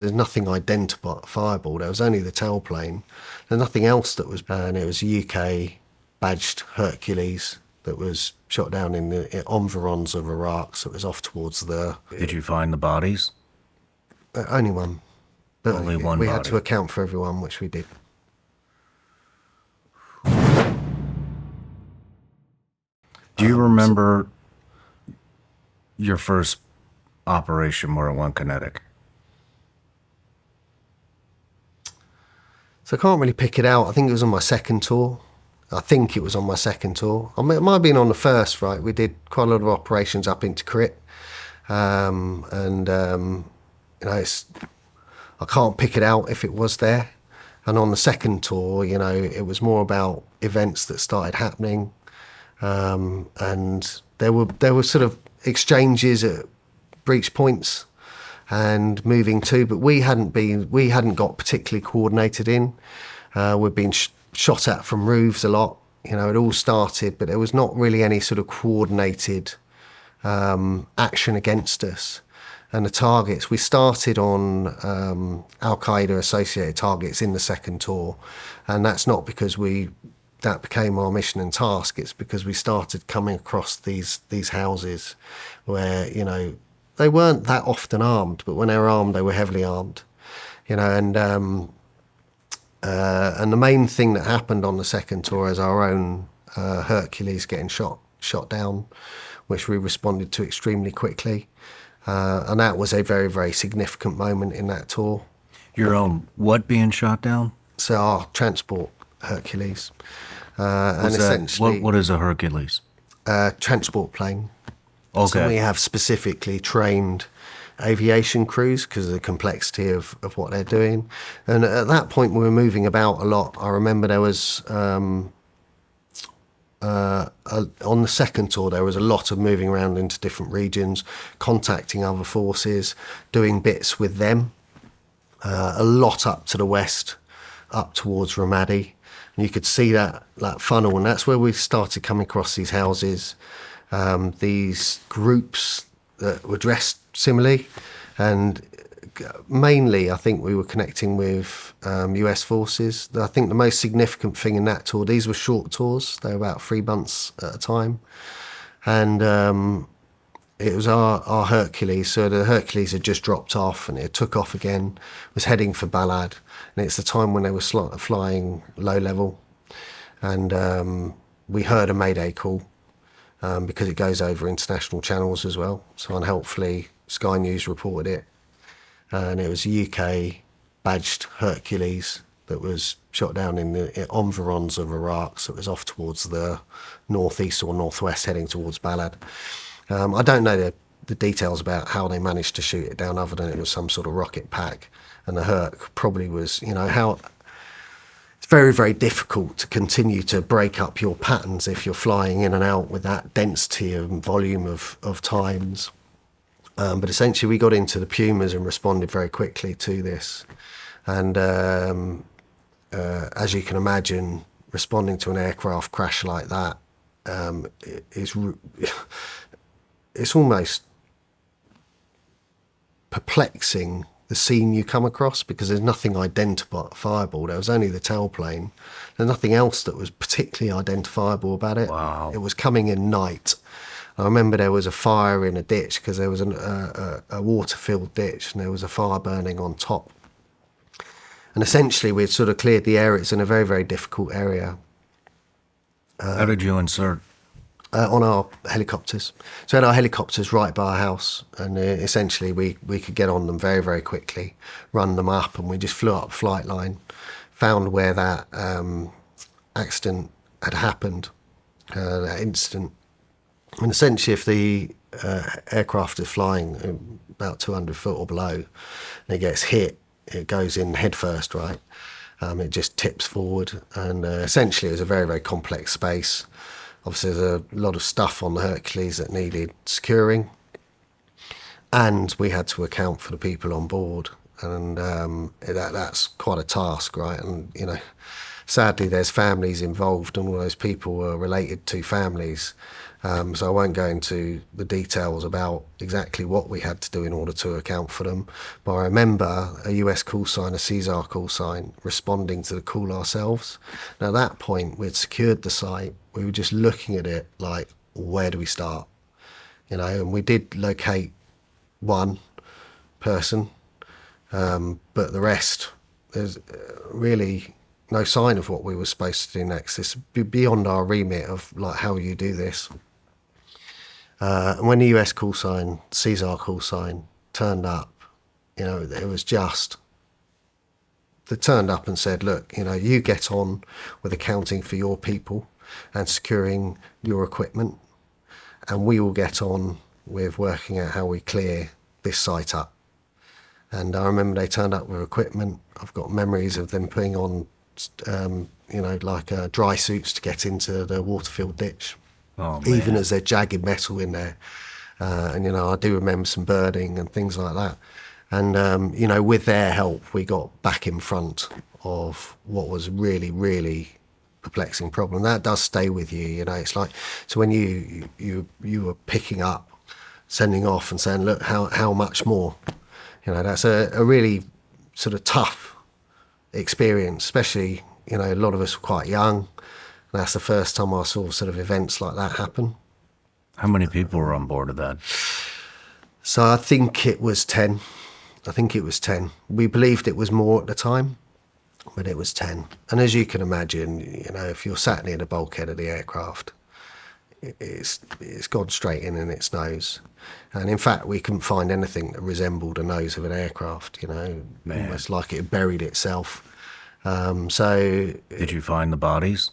There's nothing identifiable. There was only the tailplane. There's nothing else that was, and it was a UK badged Hercules that was shot down in the environs of Iraq. So it was off towards the. Did you find the bodies? Only one. But Only one we body. had to account for everyone, which we did. Do you remember your first operation where it went kinetic? So I can't really pick it out. I think it was on my second tour. I mean, it might have been on the first, right? We did quite a lot of operations up into Crit. I can't pick it out if it was there. And on the second tour, it was more about events that started happening. And there were sort of exchanges at breach points and moving to, but we hadn't got particularly coordinated in. We'd been shot at from roofs a lot. It all started, but there was not really any sort of coordinated action against us. And the targets, we started on Al-Qaeda associated targets in the second tour. And that's not because that became our mission and task. It's because we started coming across these houses where, they weren't that often armed, but when they were armed, they were heavily armed. And the main thing that happened on the second tour is our own Hercules getting shot down, which we responded to extremely quickly. And that was a very, very significant moment in that tour. Your own what being shot down? So our transport Hercules. And essentially, what is a Hercules? Transport plane. Okay. So we have specifically trained aviation crews because of the complexity of what they're doing. And at that point, we were moving about a lot. I remember there was, on the second tour, there was a lot of moving around into different regions, contacting other forces, doing bits with them. A lot up to the west, up towards Ramadi. And you could see that funnel, and that's where we started coming across these houses, these groups that were dressed similarly, and mainly I think we were connecting with US forces. I think the most significant thing in that tour, these were short tours, they were about 3 months at a time, and it was our Hercules. So the Hercules had just dropped off and it took off again, was heading for Balad, and it's the time when they were flying low level, and we heard a mayday call. Because it goes over international channels as well. So unhelpfully, Sky News reported it. And it was a UK badged Hercules that was shot down in the environs of Iraq. So it was off towards the northeast or northwest, heading towards Balad. I don't know the details about how they managed to shoot it down, other than it was some sort of rocket pack. And the Herc probably was, how... It's very, very difficult to continue to break up your patterns if you're flying in and out with that density and volume of times. But essentially, we got into the Pumas and responded very quickly to this. And as you can imagine, responding to an aircraft crash like that it's almost perplexing, the scene you come across, because there's nothing identifiable. There was only the tailplane. There's nothing else that was particularly identifiable about it. Wow. It was coming in night. I remember there was a fire in a ditch because there was a water-filled ditch, and there was a fire burning on top. And essentially, we'd sort of cleared the area. It's in a very, very difficult area. How did you insert? On our helicopters. So we had our helicopters right by our house, and essentially we could get on them very, very quickly, run them up, and we just flew up flight line, found where that accident had happened, that incident. And essentially, if the aircraft is flying about 200 foot or below, and it gets hit, it goes in head first, right? It just tips forward, and essentially it was a very, very complex space. Obviously, there's a lot of stuff on the Hercules that needed securing, and we had to account for the people on board, and that's quite a task, right? And sadly, there's families involved, and all those people were related to families, So I won't go into the details about exactly what we had to do in order to account for them. But I remember a US call sign, a CSAR call sign, responding to the call ourselves. Now at that point, we'd secured the site. We were just looking at it like, where do we start? And we did locate one person, but the rest, there's really no sign of what we were supposed to do next. It's beyond our remit of like how you do this. And when the US call sign, CSAR call sign turned up, it was just, they turned up and said, look, you get on with accounting for your people and securing your equipment, and we will get on with working out how we clear this site up. And I remember they turned up with equipment. I've got memories of them putting on, dry suits to get into the water-filled ditch. Oh, even as there's jagged metal in there. And I do remember some burning and things like that. And, with their help, we got back in front of what was really, really perplexing problem. That does stay with you, It's like, so when you were picking up, sending off and saying, look, how much more? That's a really sort of tough experience, especially, a lot of us were quite young. And that's the first time I saw sort of events like that happen. How many people were on board of that? So I think it was 10. We believed it was more at the time, but it was 10. And as you can imagine, if you're sat near the bulkhead of the aircraft, it's gone straight in its nose. And in fact, we couldn't find anything that resembled a nose of an aircraft, almost like it had buried itself. So did you find the bodies?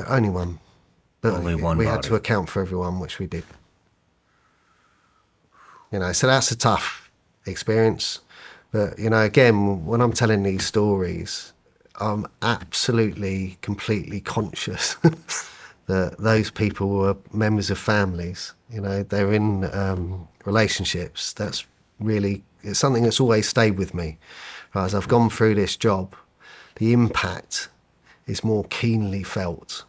Only one. But only one we body. had to account for everyone, which we did. So that's a tough experience. But, again, when I'm telling these stories, I'm absolutely, completely conscious that those people were members of families. They're in relationships. That's really, it's something that's always stayed with me. As I've gone through this job, the impact is more keenly felt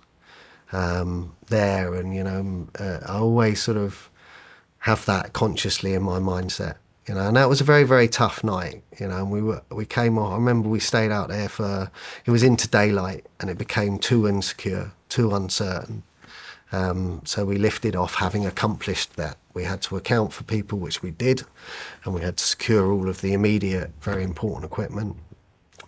there. And, I always sort of have that consciously in my mindset. And that was a very, very tough night, and we came off. I remember we stayed out there it was into daylight and it became too insecure, too uncertain. So we lifted off having accomplished that. We had to account for people, which we did, and we had to secure all of the immediate, very important equipment.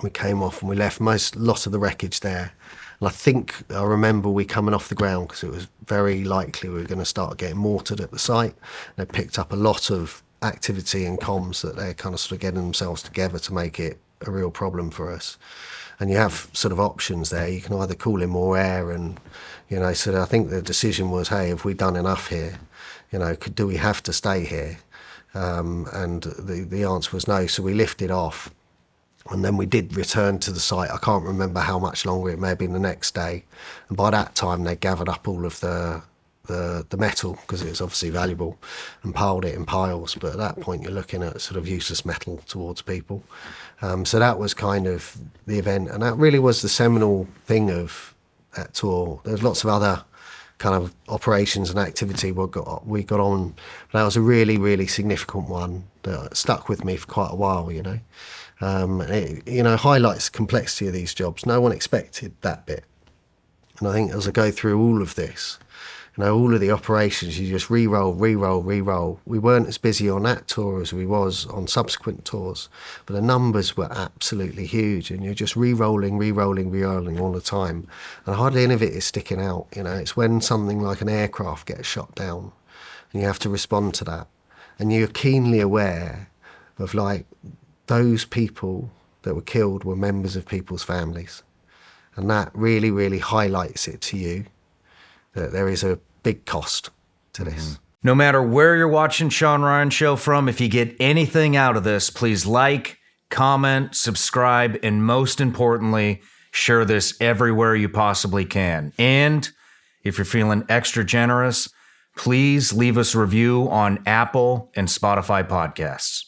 We came off and we left lot of the wreckage there. And I remember we coming off the ground because it was very likely we were going to start getting mortared at the site. They picked up a lot of activity and comms that they're kind of sort of getting themselves together to make it a real problem for us. And you have sort of options there. You can either call in more air and, so I think the decision was, hey, have we done enough here? Do we have to stay here? And the answer was no. So we lifted off. And then we did return to the site. I can't remember how much longer, it may have been the next day. And by that time, they gathered up all of the metal, because it was obviously valuable, and piled it in piles. But at that point, you're looking at sort of useless metal towards people. So that was kind of the event. And that really was the seminal thing of that tour. There's lots of other kind of operations and activity we got on. But that was a really, really significant one that stuck with me for quite a while, It highlights the complexity of these jobs. No one expected that bit. And I think as I go through all of this, all of the operations, you just re-roll. We weren't as busy on that tour as we was on subsequent tours, but the numbers were absolutely huge, and you're just re-rolling all the time. And hardly any of it is sticking out. It's when something like an aircraft gets shot down and you have to respond to that. And you're keenly aware of those people that were killed were members of people's families. And that really, really highlights it to you that there is a big cost to this. No matter where you're watching Shawn Ryan Show from, if you get anything out of this, please like, comment, subscribe, and most importantly, share this everywhere you possibly can. And if you're feeling extra generous, please leave us a review on Apple and Spotify podcasts.